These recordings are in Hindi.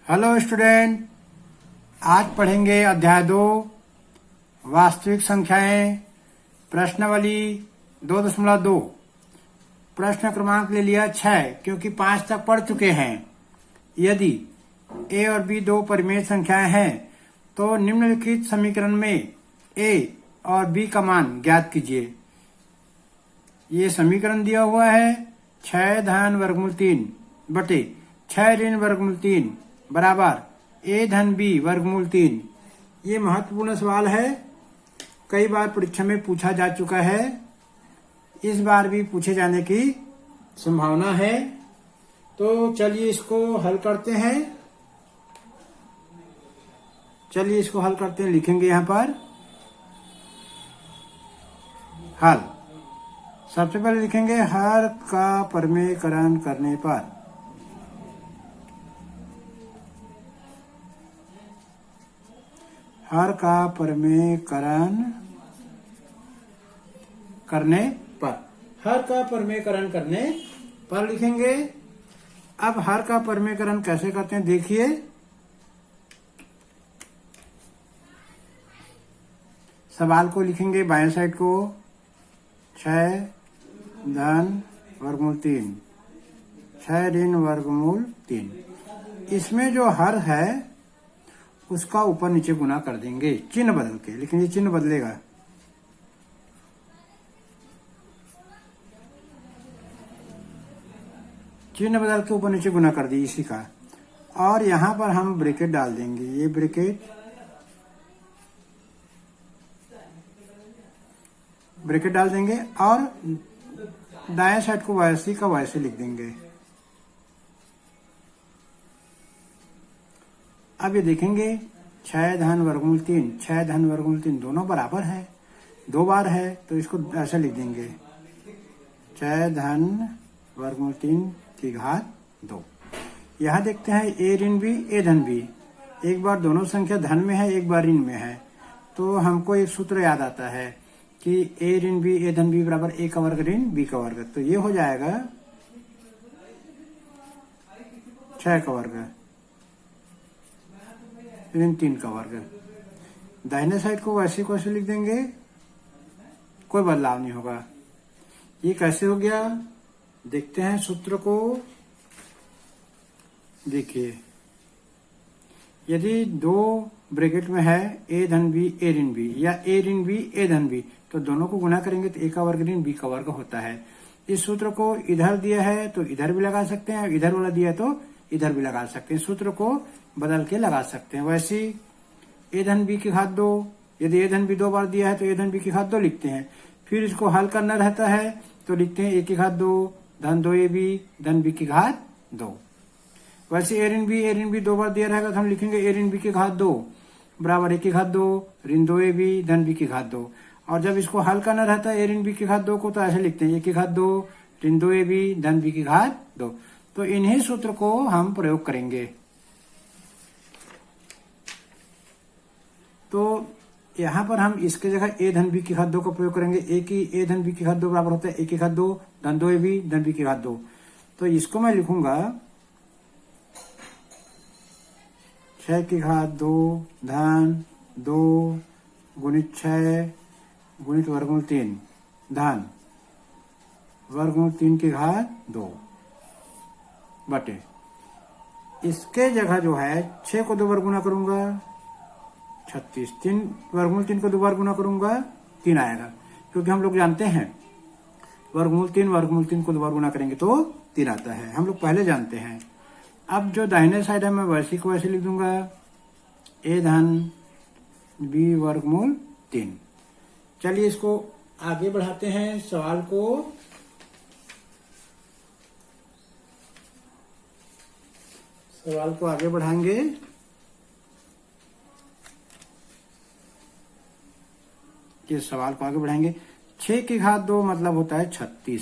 हेलो स्टूडेंट, आज पढ़ेंगे अध्याय 2 वास्तविक संख्याएं प्रश्नावली 2.2। प्रश्न क्रमांक ले लिया 6 क्योंकि 5 तक पढ़ चुके हैं। यदि a और b दो परिमेय संख्याएं हैं तो निम्नलिखित समीकरण में a और b का मान ज्ञात कीजिए। ये समीकरण दिया हुआ है 6 धन वर्गमूल 3 बटे 6 ऋण वर्गमूल 3 बराबर a धन b वर्गमूल 3। ये महत्वपूर्ण सवाल है, कई बार परीक्षा में पूछा जा चुका है, इस बार भी पूछे जाने की संभावना है। तो चलिए इसको हल करते हैं। लिखेंगे यहाँ पर हल। सबसे पहले लिखेंगे हर का परिमेयकरण करने पर हर का परिमेयकरण करने पर लिखेंगे। अब हर का परिमेयकरण कैसे करते हैं देखिए। सवाल को लिखेंगे बाएं साइड को 6 धन वर्गमूल 3 6 ऋण वर्गमूल 3। इसमें जो हर है उसका ऊपर नीचे गुना कर देंगे चिन्ह बदल के, लेकिन ये चिन्ह बदलेगा। चिन्ह बदल के ऊपर नीचे गुना कर दिए इसी का, और यहां पर हम ब्रैकेट डाल देंगे। ये ब्रैकेट डाल देंगे और दाएं साइड को वैसे का वैसे लिख देंगे। अब ये देखेंगे 6 धन वर्गमूल 3 दोनों बराबर है, 2 बार है, तो इसको ऐसे लिख देंगे 6 धन वर्गमूल 3 की घात 2। यहाँ देखते हैं a ऋण b a धन b, एक बार दोनों संख्या धन में है, एक बार ऋण में है, तो हमको एक सूत्र याद आता है कि a ऋण b a धन b बराबर a का वर्ग ऋण b का वर्ग। तो ये हो जाएगा 6 का वर्ग ऋण 3 का वर्ग। दाहिने साइड को वैसे को वैसे लिख देंगे, कोई बदलाव नहीं होगा। ये कैसे हो गया देखते हैं सूत्र को। देखिए, यदि दो ब्रैकेट में है a धन b a ऋण b या a ऋण b a धन b, तो दोनों को गुना करेंगे तो a का वर्ग ऋण b का वर्ग होता है। इस सूत्र को इधर दिया है तो इधर भी लगा सकते हैं, इधर वाला दिया है तो इधर भी लगा सकते हैं। सूत्र को बदल के लगा सकते हैं। वैसे a धन b की घात 2, यदि a धन b 2 बार दिया है तो a धन b की घात 2 लिखते हैं। फिर इसको हल करना रहता है तो लिखते हैं a की घात 2 धन 2ab धन b की घात 2। वैसे a ऋण b 2 बार दिया रहेगा तो हम लिखेंगे a ऋण b की घात 2 बराबर a की घात 2 ऋण 2ab धन b की घात 2। और जब इसको हल करना रहता है a ऋण b की घात 2 को, तो ऐसे लिखते हैं a की घात 2 ऋण 2ab धन b की घात 2। तो इन्हीं सूत्र को हम प्रयोग करेंगे। तो यहाँ पर हम इसके जगह a धन b की घात 2 का प्रयोग करेंगे। a धन b की घात 2 बराबर होता है a की घात 2 धन 2ab धन b की घात 2। तो इसको मैं लिखूंगा 6 की घात 2 धन 2 गुणित 6 गुणित वर्गमूल 3 धन वर्गमूल 3 की घात 2 बटे, इसके जगह जो है 6 को 2 बार गुना करूंगा 36, 3 वर्गमूल 3 को 2 बार गुना करूंगा 3 आएगा, क्योंकि हम लोग जानते हैं वर्गमूल 3 को 2 बार गुना करेंगे तो 3 आता है, हम लोग पहले जानते हैं। अब जो दाहिने साइड है मैं वैसे को वैसे लिख दूंगा a धन b वर्गमूल 3। चलिए इसको आगे बढ़ाते हैं। सवाल को आगे बढ़ाएंगे। इस सवाल को आगे बढ़ाएंगे। 6 की घात 2 मतलब होता है 36,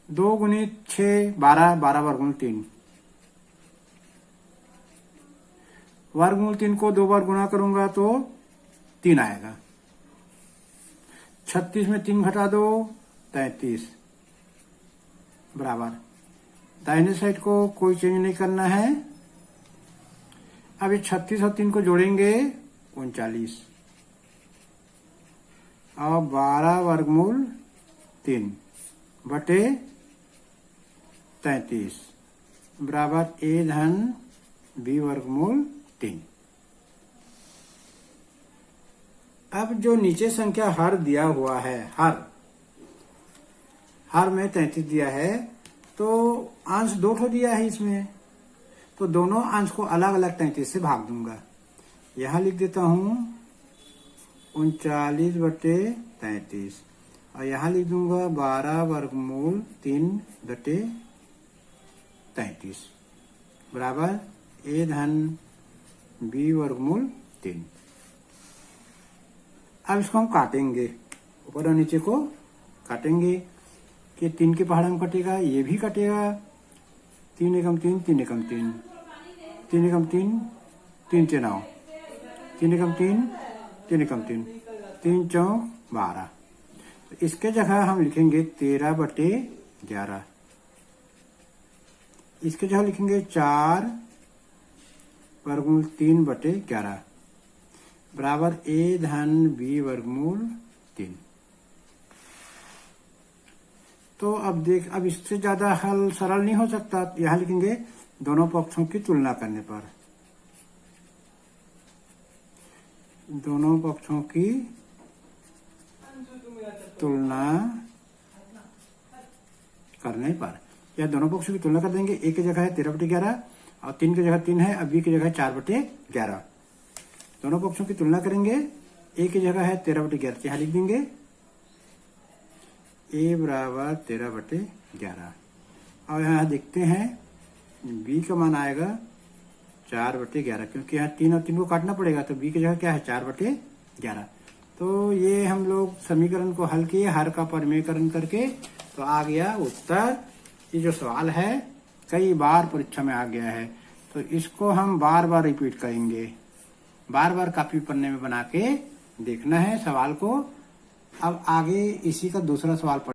2 गुणित 6 12 वर्गमूल 3, वर्गमूल 3 को 2 बार गुना करूंगा तो 3 आएगा। 36 में 3 घटा दो 33 बराबर दाहिने साइड को कोई चेंज नहीं करना है। अब ये 36 और 3 को जोड़ेंगे 39 और 12 वर्गमूल 3 बटे 33 बराबर a धन b वर्गमूल 3। अब जो नीचे संख्या हर दिया हुआ है, हर में 33 दिया है, तो अंश 2 ठो दिया है इसमें, तो दोनों अंश को अलग अलग 33 से भाग दूंगा। यहां लिख देता हूं 39 बटे 33 और यहां लिख दूंगा 12 वर्गमूल 3 बटे 33 बराबर a धन b वर्गमूल 3। अब इसको हम काटेंगे, ऊपर और नीचे को काटेंगे कि 3 के पहाड़ में कटेगा, ये भी कटेगा। 3 एकम 3, 3 एकम 3, 3 एकम 3, 3 × 9, 3 एकम 3, 3 एकम 3, 3 चौक 12। तो इसके जगह हम लिखेंगे 13 बटे 11। इसके जगह लिखेंगे 4 वर्गमूल 3 बटे 11 बराबर a धन b वर्गमूल 3। तो अब इससे ज्यादा हल सरल नहीं हो सकता। यहां लिखेंगे दोनों पक्षों की तुलना करने पर, दोनों पक्षों की तुलना करने पर, या दोनों पक्षों की तुलना कर देंगे। a की जगह है 13 बटे 11 और 3 की जगह 3 है, अब b की जगह है 4 बटे 11। दोनों पक्षों की तुलना करेंगे। a की जगह है 13 बटे 11, यहाँ लिख देंगे a बराबर 13 बटे 11 और यहाँ देखते हैं b का मान आएगा 4 बटे 11, क्योंकि यहाँ 3 और 3 को काटना पड़ेगा, तो b की जगह क्या है 4 बटे 11। तो ये हम लोग समीकरण को हल किए हर का परिमेयकरण करके, तो आ गया उत्तर। ये जो सवाल है कई बार परीक्षा में आ गया है, तो इसको हम बार बार रिपीट करेंगे, बार बार कॉपी पन्ने में बना के देखना है सवाल को। अब आगे इसी का दूसरा सवाल पढ़,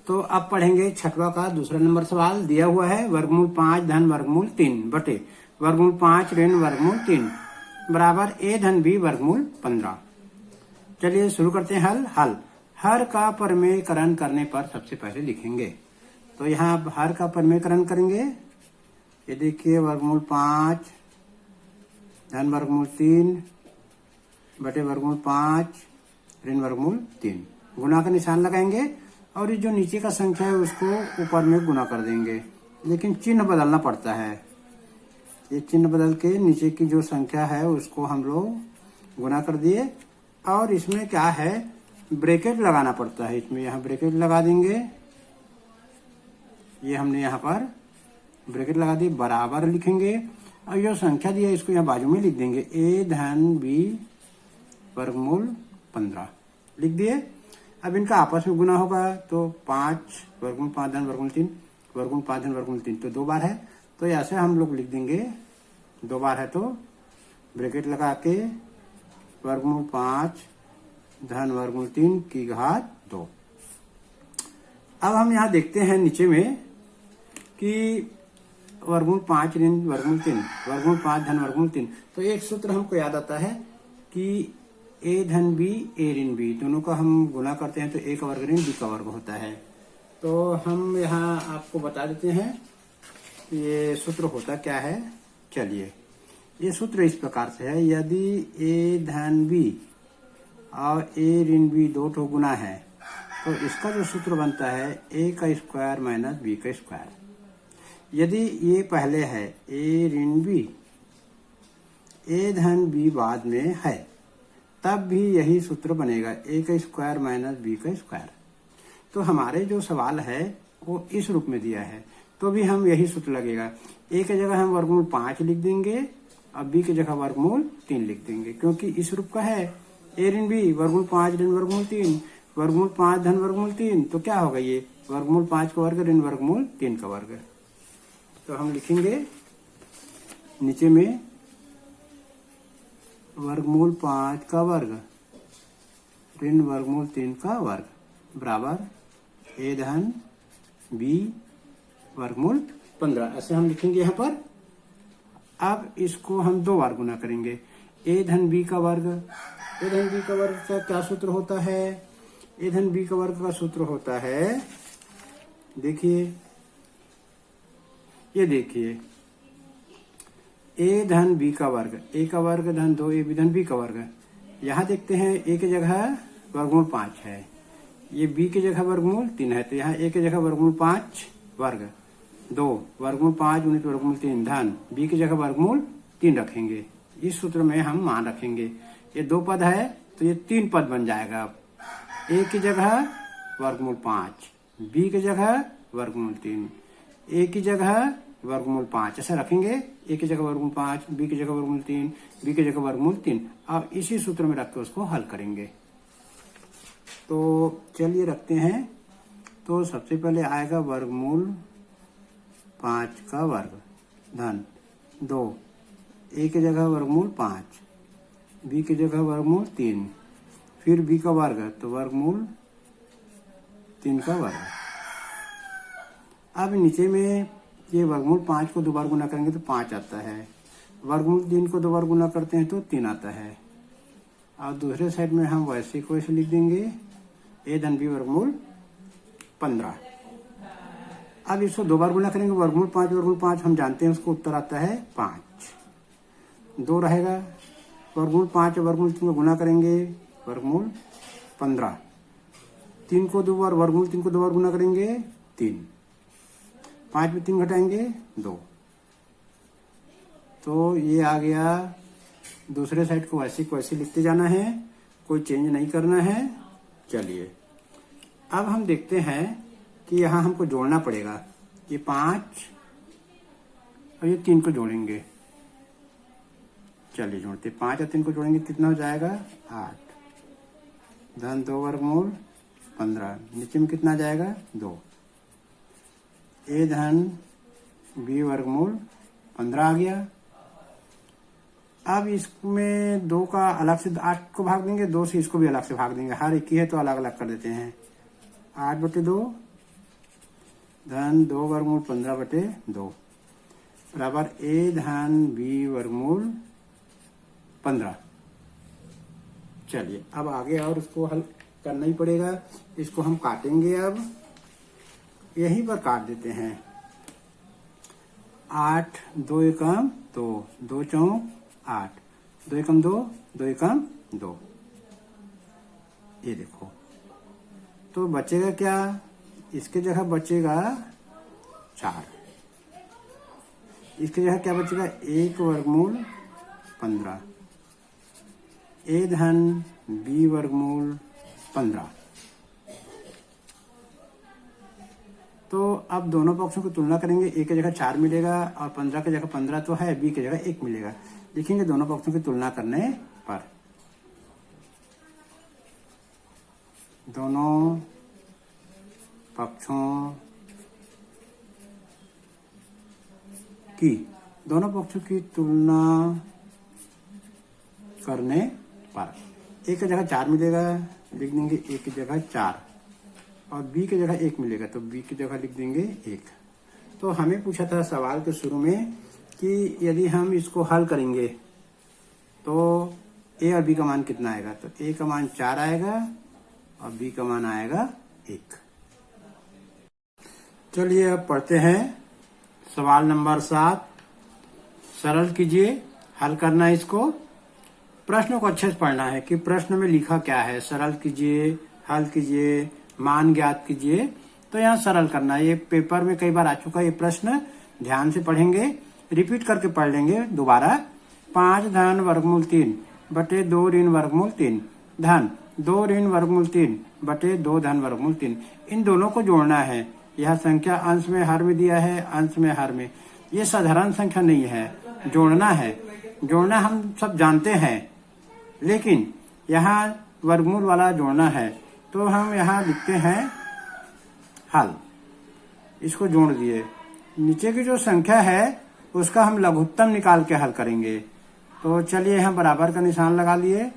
तो अब पढ़ेंगे छठवां का दूसरा नंबर सवाल। दिया हुआ है वर्गमूल 5 धन वर्गमूल 3 बटे वर्गमूल 5 ऋण वर्गमूल 3 बराबर a धन b वर्गमूल 15। चलिए शुरू करते हैं हल। हर का परिमेयकरण करने पर सबसे पहले लिखेंगे, तो यहाँ हर का परिमेयकरण करेंगे। ये देखिए वर्गमूल 5 धन वर्गमूल 3 बटे वर्गमूल 5 ऋण वर्गमूल 3, गुना का निशान लगाएंगे और ये जो नीचे का संख्या है उसको ऊपर में गुना कर देंगे, लेकिन चिन्ह बदलना पड़ता है। ये चिन्ह बदल के नीचे की जो संख्या है उसको हम लोग गुना कर दिए और इसमें क्या है ब्रैकेट लगाना पड़ता है। इसमें यहाँ ब्रैकेट लगा देंगे, ये हमने यहाँ पर ब्रैकेट लगा दी, बराबर लिखेंगे और जो संख्या दी है इसको यहाँ बाजू में लिख देंगे a धन b वर्गमूल 15 लिख दिए। अब इनका आपस में गुना होगा, तो 5 वर्गमूल 5 धन वर्गमूल 3 वर्गमूल 5 धन वर्गमूल 3, तो 2 बार है, तो ऐसे हम लोग लिख देंगे 2 बार है, तो ब्रैकेट लगा के वर्गमूल 5 धन वर्गमूल 3 की घात 2। अब हम यहाँ देखते हैं नीचे में कि वर्गमूल 5 ऋण वर्गमूल 3 वर्गमूल 5 धन वर्गमूल 3, तो एक सूत्र हमको याद आता है कि a धन b a ऋण b दोनों का हम गुना करते हैं तो a का वर्ग ऋण b का वर्ग होता है। तो हम यहाँ आपको बता देते हैं ये सूत्र होता क्या है। चलिए, ये सूत्र इस प्रकार से है, यदि a धन b और a ऋण b दो ठो गुना है तो इसका जो सूत्र बनता है a का स्क्वायर माइनस b का स्क्वायर। यदि ये पहले है a ऋण b, a धन b बाद में है, तब भी यही सूत्र बनेगा a का स्क्वायर माइनस b का स्क्वायर। तो हमारे जो सवाल है वो इस रूप में दिया है, तो भी हम यही सूत्र लगेगा। a की जगह हम वर्गमूल 5 लिख देंगे और b की जगह वर्गमूल 3 लिख देंगे, क्योंकि इस रूप का है a ऋण b वर्गमूल 5 ऋण वर्गमूल 3 वर्गमूल 5 धन वर्गमूल 3, तो क्या होगा ये वर्गमूल 5 का वर्ग ऋण वर्गमूल 3 का वर्ग। तो हम लिखेंगे नीचे में वर्गमूल 5 का वर्ग ऋण वर्गमूल 3 का वर्ग बराबर a धन b वर्गमूल 15, ऐसे हम लिखेंगे यहाँ पर। अब इसको हम 2 बार गुना करेंगे। a धन b का वर्ग, a धन b का वर्ग का क्या सूत्र होता है? a धन b का वर्ग का सूत्र होता है, देखिए, ये देखिए, a धन b का वर्ग, a का वर्ग धन 2ab धन b का वर्ग। यहाँ देखते हैं a की जगह वर्गमूल 5 है, ये b की जगह वर्गमूल 3 है, तो यहाँ a की जगह वर्गमूल 5 वर्ग 2 वर्गमूल 5 × वर्गमूल 3 धन b की जगह वर्गमूल 3 रखेंगे। इस सूत्र में हम मान रखेंगे। ये 2 पद है तो ये 3 पद बन जाएगा। a की जगह वर्गमूल 5, b की जगह वर्गमूल 3, a की जगह वर्गमूल 5, ऐसा रखेंगे। a की जगह वर्गमूल 5, b की जगह वर्गमूल 3, b की जगह वर्गमूल 3। अब इसी सूत्र में रख के उसको हल करेंगे। तो चलिए रखते हैं। तो सबसे पहले आएगा वर्गमूल 5 का वर्ग धन 2, a की जगह वर्गमूल 5, b की जगह वर्गमूल 3, फिर b का वर्ग तो वर्गमूल 3 का वर्ग। अब नीचे में ये वर्गमूल 5 को 2 बार गुना करेंगे तो 5 आता है, वर्गमूल 3 को 2 बार गुना करते हैं तो 3 आता है। और दूसरे साइड में हम वैसे को ऐसे लिख देंगे, a धन b वर्गमूल 15। अब इसको 2 बार गुना करेंगे, वर्गमूल 5 हम जानते हैं, उसको उत्तर आता है 5। 2 रहेगा, वर्गमूल 5 और वर्गमूल 3 को गुना करेंगे, वर्गमूल 15। 3 को 2 बार, वर्गमूल 3 को 2 बार गुना करेंगे 3, 5 में 3 घटाएंगे 2। तो ये आ गया। दूसरे साइड को वैसे लिखते जाना है, कोई चेंज नहीं करना है। चलिए अब हम देखते हैं कि यहाँ हमको जोड़ना पड़ेगा। ये 5 और ये 3 को जोड़ेंगे। चलिए जोड़ते, 5 और 3 को जोड़ेंगे, कितना हो जाएगा 8 धन 2 वर्गमूल 15। नीचे में कितना जाएगा 2, a धन b वर्गमूल 15 आ गया। अब इसमें 2 का अलग से 8 को भाग देंगे, 2 से इसको भी अलग से भाग देंगे, हर एक ही है तो अलग अलग कर देते हैं। 8/2 धन 2 वर्गमूल 15/2 बराबर a धन b वर्गमूल 15। चलिए अब आगे और उसको हल करना ही पड़ेगा। इसको हम काटेंगे, अब यहीं पर काट देते हैं। 8 2 एकम 2, 2 चौक 8, 2 एकम 2, 2 एकम 2। ये देखो, तो बचेगा क्या? इसके जगह बचेगा 4, इसके जगह क्या बचेगा 1 वर्गमूल 15, a धन b वर्गमूल 15। तो अब दोनों पक्षों की तुलना करेंगे, a की जगह 4 मिलेगा और 15 की जगह 15 तो है, b की जगह 1 मिलेगा। लिखेंगे दोनों पक्षों की तुलना करने पर, दोनों पक्षों की तुलना करने पर a की जगह 4 मिलेगा, लिख देंगे a की जगह 4, और b की जगह 1 मिलेगा तो b की जगह लिख देंगे 1। तो हमें पूछा था सवाल के शुरू में कि यदि हम इसको हल करेंगे तो a और b का मान कितना आएगा, तो a का मान 4 आएगा और b का मान आएगा 1। चलिए अब पढ़ते हैं सवाल नंबर 7। सरल कीजिए, हल करना है इसको। प्रश्न को अच्छे से पढ़ना है कि प्रश्न में लिखा क्या है। सरल कीजिए, हल कीजिए, मान ज्ञात कीजिए। तो यहाँ सरल करना है। ये पेपर में कई बार आ चुका है ये प्रश्न, ध्यान से पढ़ेंगे, रिपीट करके पढ़ लेंगे दोबारा। 5 धन वर्गमूल 3 बटे 2 ऋण वर्गमूल 3 धन 2 ऋण वर्गमूल 3 बटे 2 धन वर्गमूल 3। इन दोनों को जोड़ना है। यह संख्या अंश में हर में दिया है, अंश में हर में। ये साधारण संख्या नहीं है, जोड़ना है। जोड़ना हम सब जानते हैं, लेकिन यहाँ वर्गमूल वाला जोड़ना है। तो हम यहाँ लिखते हैं हल। इसको जोड़ दिए, नीचे की जो संख्या है उसका हम लघुत्तम निकाल के हल करेंगे। तो चलिए यहाँ बराबर का निशान लगा लिए,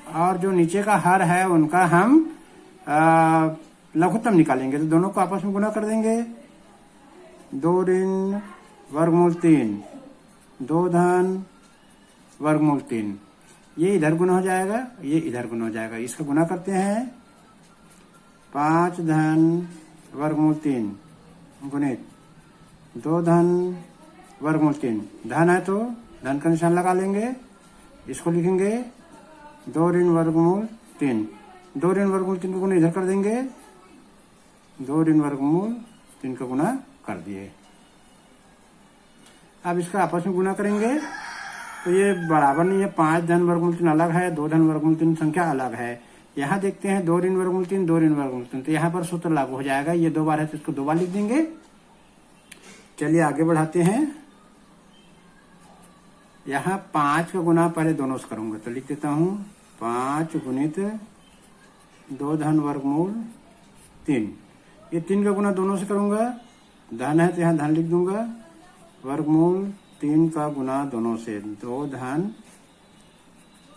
और जो नीचे का हर है उनका हम लघुत्तम निकालेंगे। तो दोनों को आपस में गुना कर देंगे। 2 ऋण वर्गमूल 3, 2 धन वर्गमूल 3। ये इधर गुना हो जाएगा, ये इधर गुना हो जाएगा। इसका गुना करते हैं 5 धन वर्गमूल 3 गुणित 2 धन वर्गमूल 3। धन है तो धन का निशान लगा लेंगे। इसको लिखेंगे 2 ऋण वर्गमूल 3। 2 ऋण वर्गमूल 3 को गुना इधर कर देंगे, 2 ऋण वर्गमूल 3 को गुना कर दिए। अब इसका आपस में गुना करेंगे तो ये बराबर नहीं है। 5 धन वर्गमूल 3 अलग है, 2 धन वर्गमूल 3 संख्या अलग है। यहाँ देखते हैं 2 ऋण वर्गमूल 3, 2 ऋण वर्गमूल 3, तो यहाँ पर सूत्र लागू हो जाएगा। ये 2 बार है तो इसको 2 बार लिख देंगे। चलिए आगे बढ़ाते हैं। यहाँ 5 का गुना पहले दोनों से करूंगा, तो लिख देता हूँ 5 गुणित 2 धन वर्गमूल 3। ये 3 का गुना दोनों से करूंगा, धन है तो यहाँ धन लिख दूंगा, वर्गमूल 3 का गुना दोनों से, 2 धन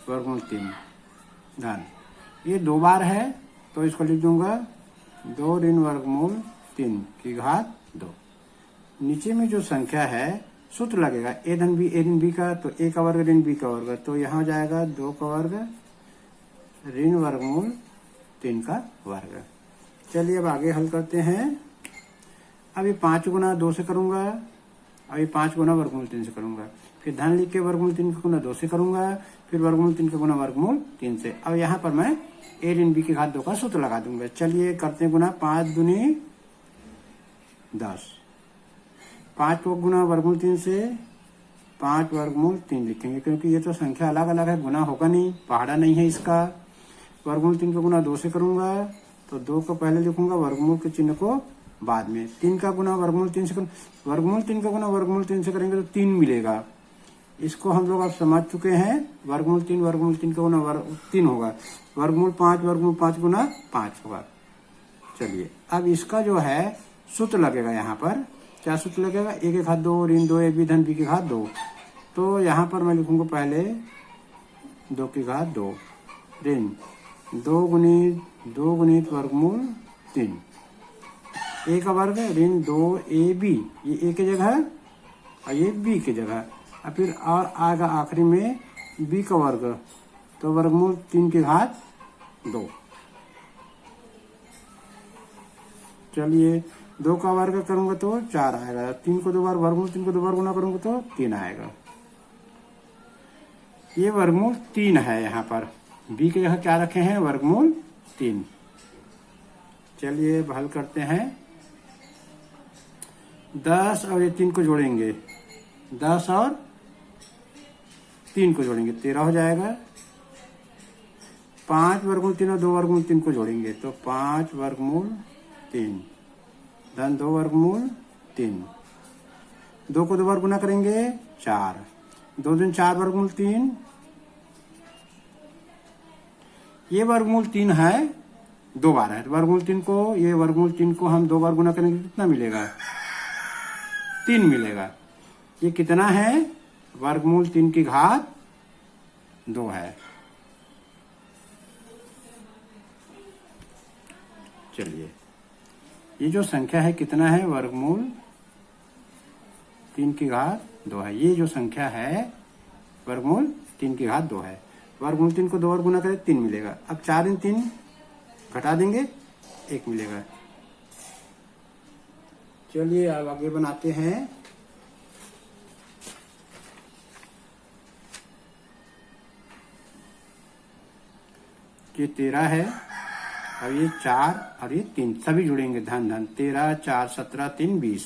वर्गमूल 3 धन। ये 2 बार है तो इसको लिख दूंगा 2 ऋण वर्गमूल 3 की घात 2। नीचे में जो संख्या है सूत्र लगेगा ए धन बी का, तो ए का वर्ग ऋण बी का वर्ग, तो यहाँ हो जाएगा 2 का वर्ग ऋण वर्गमूल 3 का वर्ग। चलिए अब आगे हल करते हैं। अभी 5 गुना 2 से करूंगा, अभी 5 गुना वर्गमूल 3 से करूंगा, फिर धन लिख के वर्गमूल 3 का गुना 2 से करूंगा, फिर वर्गमूल 3 का गुना वर्गमूल 3 से। अब यहाँ पर मैं ए ऋण बी की घात 2 का सूत्र लगा दूंगा। चलिए करते हैं गुना। 5 दूनी 10, 5 को गुना वर्गमूल 3 से, 5 वर्गमूल 3 लिखेंगे क्योंकि ये तो संख्या अलग अलग है, गुना होगा नहीं, पहाड़ा नहीं है इसका। वर्गमूल 3 का गुना 2 से करूंगा तो 2 को पहले लिखूंगा, वर्गमूल के चिन्ह को बाद में। 3 का गुना वर्गमूल 3 से, वर्गमूल 3 का गुना वर्गमूल 3 से करेंगे तो 3 मिलेगा। इसको हम लोग अब समझ चुके हैं। वर्गमूल 3 का गुना 3 होगा, वर्गमूल 5 गुना 5 होगा। चलिए अब इसका जो है सूत्र लगेगा, यहाँ पर क्या सूत्र लगेगा, ए की घात 2 ऋण 2 ए बी धन बी की घात 2। तो यहाँ पर मैं लिखूंगा पहले 2 की घात 2 ऋण 2 गुणित वर्गमूल 3, ए का वर्ग ऋण 2 ए बी, ये ए की जगह और ये बी की जगह, और फिर और आएगा आखिरी में बी का वर्ग, तो वर्गमूल 3 की घात 2। चलिए 2 का वर्ग करूंगा तो 4 आएगा, 3 को 2 बार वर्गमूल 3 को 2 बार गुना करूंगा तो 3 आएगा। ये वर्गमूल 3 है। यहाँ पर बी की जगह क्या रखे हैं, वर्गमूल 3। चलिए अब हल करते हैं। 10 और ये 3 को जोड़ेंगे, 10 और 3 को जोड़ेंगे 13 हो जाएगा। 5 वर्गमूल 3 और 2 वर्गमूल 3 को जोड़ेंगे तो 5 वर्गमूल 3 धन 2 वर्गमूल 3। 2 को 2 बार गुना करेंगे 4, 2 दिन 4 वर्गमूल 3। ये वर्गमूल 3 है, 2 बार है, वर्गमूल 3 को, ये वर्गमूल 3 को हम 2 बार गुना करेंगे कितना मिलेगा, 3 मिलेगा। ये कितना है, वर्गमूल 3 की घात 2 है। चलिए ये जो संख्या है कितना है, वर्गमूल 3 की घात 2 है। ये जो संख्या है वर्गमूल 3 की घात 2 है। वर्गमूल 3 को 2 बार गुना करें 3 मिलेगा। अब 4 इन 3 घटा देंगे 1 मिलेगा। चलिए अब आगे बनाते हैं। ये 13 है, अब ये 4 और ये 3 सभी जुड़ेंगे, धन धन 13 4 17 3 20।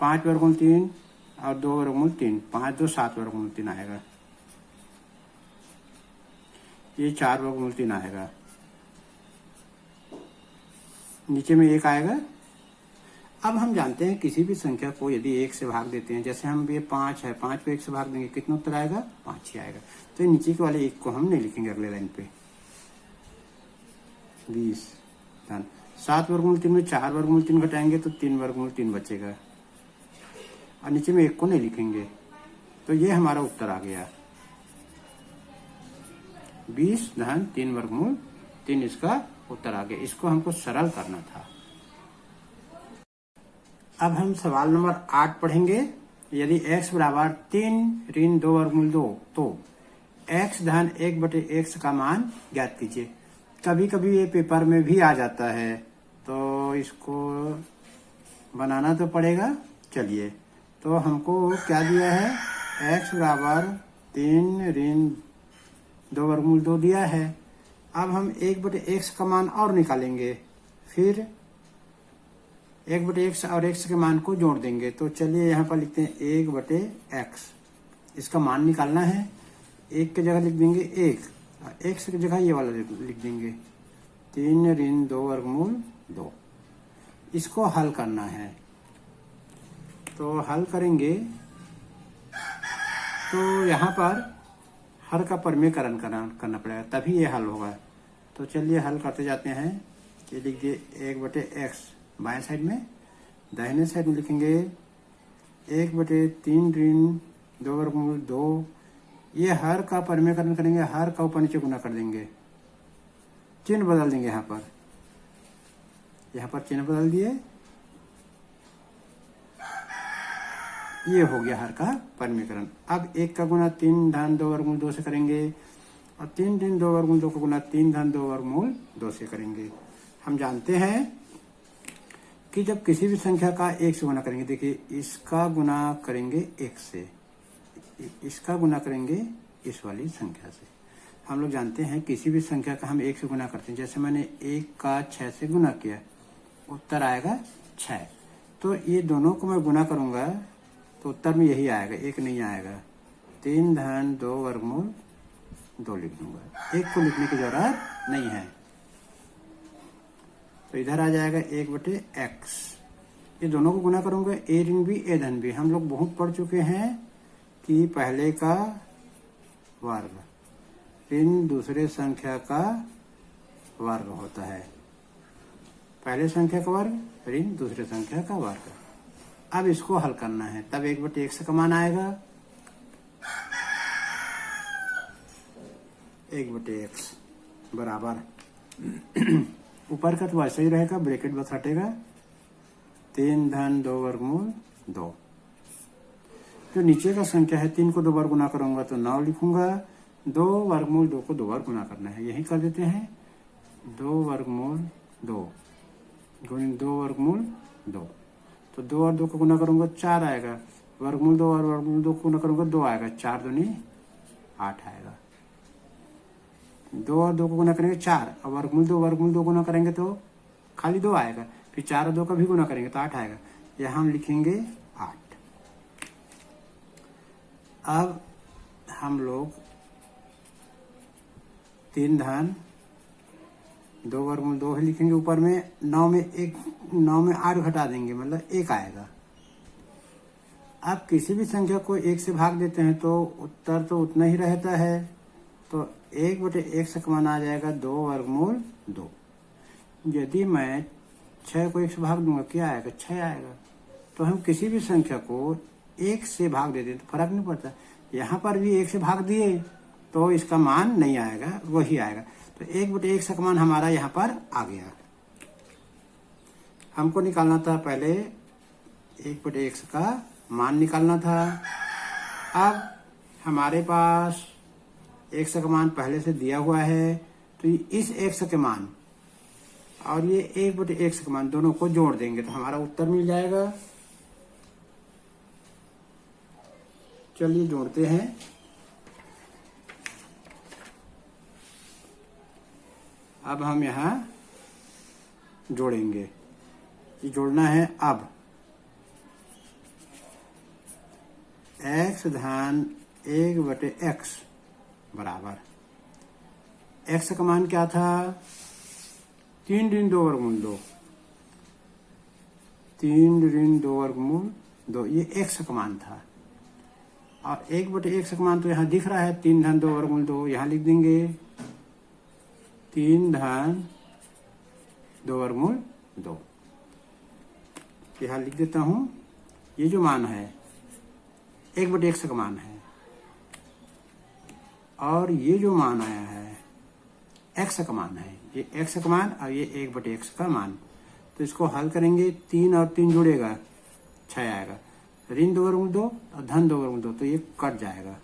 5 वर्गमूल 3 और 2 वर्गमूल 3, 5 2 7 वर्गमूल 3 आएगा। ये 4 वर्गमूल 3 आएगा, नीचे में 1 आएगा। अब हम जानते हैं किसी भी संख्या को यदि 1 से भाग देते हैं, जैसे हम ये 5 है, 5 को 1 से भाग देंगे कितना उत्तर आएगा, 5 ही आएगा। तो नीचे के वाले 1 को हम नहीं लिखेंगे अगले लाइन पे। 20 धन 7 वर्गमूल 3 में 4 वर्गमूल 3 घटाएंगे तो 3 वर्गमूल 3 बचेगा, और नीचे में 1 को नहीं लिखेंगे। तो ये हमारा उत्तर आ गया 20 धन 3 वर्गमूल 3, इसका उत्तर आ गया। इसको हमको सरल करना था। अब हम सवाल नंबर 8 पढ़ेंगे। यदि x बराबर 3 ऋण 2 वर्गमूल 2 तो x धन 1/x का मान ज्ञात कीजिए। कभी कभी ये पेपर में भी आ जाता है, तो इसको बनाना तो पड़ेगा। चलिए, तो हमको क्या दिया है, x बराबर 3 ऋण 2 वर्गमूल 2 दिया है। अब हम 1/x का मान और निकालेंगे, फिर 1/x और x के मान को जोड़ देंगे। तो चलिए यहाँ पर लिखते हैं 1/x, इसका मान निकालना है। 1 की जगह लिख देंगे 1, x की जगह ये वाला लिख देंगे 3 ऋण 2 वर्गमूल 2। इसको हल करना है, तो हल करेंगे तो यहाँ पर हर का परिमेयकरण करना पड़ेगा, तभी ये हल होगा। तो चलिए हल करते जाते हैं। ये लिख दिए 1/x बाएं साइड में, दाहिने साइड में लिखेंगे 1/3 ऋण 2 वर्गमूल 2। ये हर का परिमेयकरण करेंगे, हर का ऊपर नीचे गुना कर देंगे, चिन्ह बदल देंगे। यहाँ पर चिन्ह बदल दिए, ये हो गया हर का परिमेयकरण। अब 1 का गुना 3 धन 2 वर्गमूल 2 से करेंगे, और 3 ऋण 2 वर्गमूल 2 का गुना 3 धन 2 वर्गमूल 2 से करेंगे। हम जानते हैं कि जब किसी भी संख्या का 1 से गुना करेंगे, देखिए इसका गुना करेंगे 1 से, इसका गुना करेंगे इस वाली संख्या से। हम लोग जानते हैं किसी भी संख्या का हम 1 से गुना करते हैं। जैसे मैंने 1 का 6 से गुना किया, उत्तर आएगा 6। तो ये दोनों को मैं गुना करूंगा तो उत्तर में यही आएगा, 1 नहीं आएगा। 3 धन 2 वर्गमूल 2 लिख दूंगा, 1 को लिखने की जरूरत नहीं है। तो इधर आ जाएगा 1/x। ये दोनों को गुना करूंगा, a ऋण भी a धन भी। हम लोग बहुत पढ़ चुके हैं कि पहले का वर्ग ऋण दूसरे संख्या का वर्ग होता है। पहले संख्या का वर्ग ऋण दूसरे संख्या का वर्ग। अब इसको हल करना है, तब 1/x का मान आएगा 1/x बराबर ऊपर का तो वैसे ही रहेगा, ब्रैकेट बस हटेगा, 3 धन 2 वर्गमूल 2। जो नीचे का संख्या है 3 को 2 बार गुना करूंगा तो 9 लिखूंगा। 2 वर्गमूल 2 को 2 बार गुना करना है, यही कर देते हैं। 2 वर्गमूल 2 गुणित 2 वर्गमूल 2, तो 2 और 2 को गुना करूंगा 4 आएगा। वर्गमूल 2 और वर्गमूल 2 को गुना करूंगा 2 आएगा, 4 दूनी 8 आएगा। 2 और 2 को गुना करेंगे 4, और वर्गमूल 2 गुना करेंगे तो खाली 2 आएगा। फिर 4 और 2 का भी गुना करेंगे तो 8 आएगा। यहाँ हम लिखेंगे 8। अब हम लोग 3 धन 2 वर्गमूल 2 ही लिखेंगे। ऊपर में 9 में 8 घटा देंगे, मतलब 1 आएगा। अब किसी भी संख्या को 1 से भाग देते हैं तो उत्तर तो उतना ही रहता है। तो 1/x का मान आ जाएगा 2 वर्गमूल 2। यदि मैं 6 को 1 से भाग दूंगा, क्या आएगा, 6 आएगा। तो हम किसी भी संख्या को 1 से भाग देते तो फर्क नहीं पड़ता। यहाँ पर भी 1 से भाग दिए तो इसका मान नहीं आएगा, वही आएगा। तो 1/x का मान हमारा यहाँ पर आ गया। हमको निकालना था पहले 1/x का मान निकालना था। अब हमारे पास x का मान पहले से दिया हुआ है, तो इस x के मान और ये 1/x का मान दोनों को जोड़ देंगे तो हमारा उत्तर मिल जाएगा। चलिए जोड़ते हैं। अब हम यहाँ जोड़ेंगे, ये जोड़ना है। अब x धन 1/x बराबर x का मान क्या था, 3 ऋण 2 वर्गमूल 2, 3 ऋण 2 वर्गमूल 2, ये x का मान था। और 1/x का मान तो यहाँ दिख रहा है, 3 धन 2 वर्गमूल 2, यहाँ लिख देंगे 3 धन 2 वर्गमूल 2। यहाँ लिख देता हूं, ये जो मान है 1/x का मान है, और ये जो मान आया है x का मान है, ये x का मान और ये 1/x का मान। तो इसको हल करेंगे, 3 और 3 जुड़ेगा 6 आएगा। ऋण 2 वर्ग 2 और धन 2 वर्ग 2, तो ये कट जाएगा।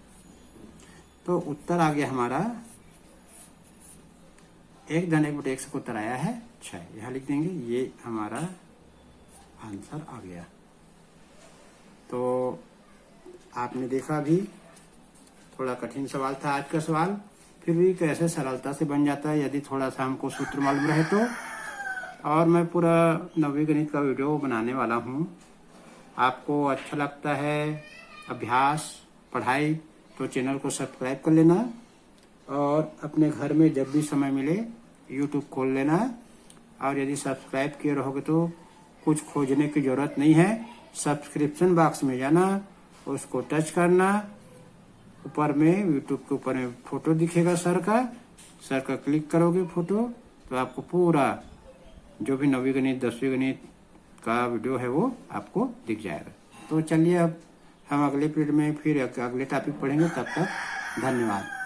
तो उत्तर आ गया हमारा 1 धन 1/1 का उत्तर आया है 6। यहाँ लिख देंगे, ये हमारा आंसर आ गया। तो आपने देखा भी, थोड़ा कठिन सवाल था आज का सवाल, फिर भी कैसे सरलता से बन जाता है यदि थोड़ा सा हमको सूत्र मालूम रहे तो। और मैं पूरा 9वीं गणित का वीडियो बनाने वाला हूँ। आपको अच्छा लगता है अभ्यास पढ़ाई तो चैनल को सब्सक्राइब कर लेना, और अपने घर में जब भी समय मिले यूट्यूब खोल लेना। और यदि सब्सक्राइब किए रहोगे तो कुछ खोजने की जरूरत नहीं है, सब्सक्रिप्शन बॉक्स में जाना, उसको टच करना, ऊपर में यूट्यूब के ऊपर में फोटो दिखेगा सर का क्लिक करोगे फोटो, तो आपको पूरा जो भी 9वीं गणित 10वीं गणित का वीडियो है वो आपको दिख जाएगा। तो चलिए अब हम अगले पीरियड में फिर अगले टॉपिक पढ़ेंगे, तब तक धन्यवाद।